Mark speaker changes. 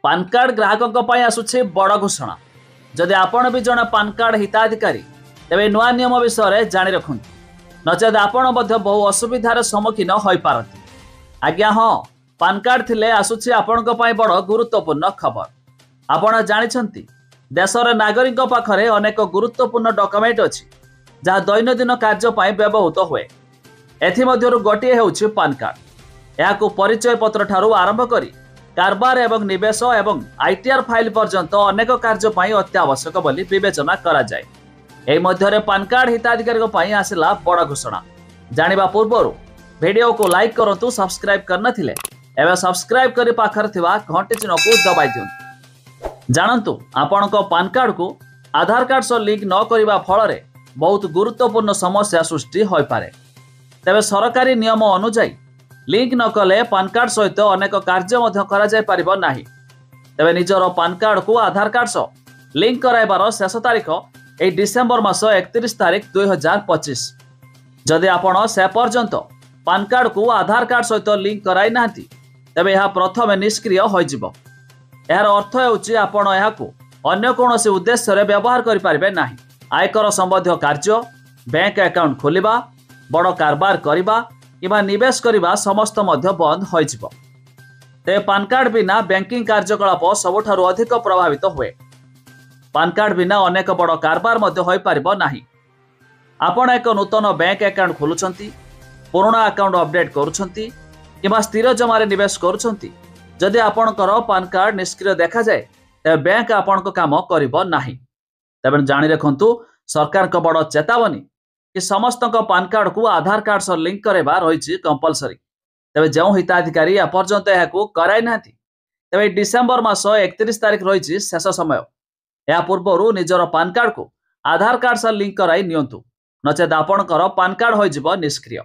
Speaker 1: PAN card ग्राहकों आसुछि बड़ घोषणा। जदि आपण भी जड़े पान कार्ड हिताधिकारी तेरे नुआ नियम विषय जाणी रखु नचेत आपण बहु असुविधार सम्मुखीन हो पारती। आज्ञा हाँ, पान कार्ड थिले आसुछि आपणक पई बड़ गुरुत्वपूर्ण खबर। आपण जानिछंती देशर नागरिक पाखरे अनेक गुरुत्वपूर्ण डॉक्यूमेंट अछि जहाँ दैनंदिन कार्य पई व्यवहृत हुए। एथिमध्यरु गोटिए हेउछि पान कार्ड। याकू परिचय पत्र ठारू आरंभ करी कारबार एवं निवेश एवं आईटीआर फाइल पर्यंत अनेक कार्य पई अत्यावश्यक बोली विवेचना करा जाए। एही मध्यरे पान कार्ड हिताधिकारी पई आसिला बड़ घोषणा। जानिबा पूर्वरु वीडियो को लाइक करंतु, सब्सक्राइब करनथिले एवं सब्सक्राइब करी पाखर थिबा घंटी चिन्ह को दबाई दियंतु। जानंतु आपणक पान कार्ड को आधार कार्ड सह लिंक न करिबा फଳରେ बहुत गुरुत्वपूर्ण समस्या सृष्टि होई पारे। तेबे सरकारी नियम अनुसार लिंक न कले पान कार्ड सहित अनेक कार्य मध्य करा जाय परिबो नाही। तेबे निजर पान कार्ड को आधार कार्ड सह लिंक कराइबार शेष तारीख ए डिसेंबर मास 31 तारीख 2025। जदि आपण से पर्यंत पान कार्ड को आधार कार्ड सहित लिंक कराई नांती तेबे यह प्रथम निष्क्रिय होई जिवो। यार अर्थ हेउछि आपण याकू अन्य कोनोसी उद्देश्य रे व्यवहार करि पारिबे नाही। आयकर संबंधी कार्य, बैंक अकाउंट खोलिबा, बड़ कारबार करिबा किबा निवेश करिबा समस्त मध्य बंद होई जिवो। ते पान कार्ड बिना बैंकिंग कार्यकलाप सबुठारु अधिक प्रभावित हुए। पान कार्ड बिना अनेक बड़ कारबार मध्य होई पारिबो नाही। आपण एक नूतन बैंक अकाउंट खोलुछंती, पुराना अकाउंट अपडेट करूछंती किबा स्थिर जमारे निवेश करूछंती, जदि आपणकर पान कार्ड निष्क्रिय देखा जाए तेबे बैंक आपणको काम करिबो नाही। तेबे जानि रखंतु सरकार को बड़ चेतावनी कि समस्त पान कार्ड को आधार कार्ड सह लिंक करेबा रही कंपलसरी। तेबे जो हिताधिकारी एपर्यंत यह कराई नांती तेबे डिसेंबर मास 31 तारीख रही शेष समय। या पूर्व निजर पान कार्ड को आधार कार्ड सह लिंक कराई नियंतु, नचेत आपणकर पान कार्ड होई जिवो निष्क्रिय।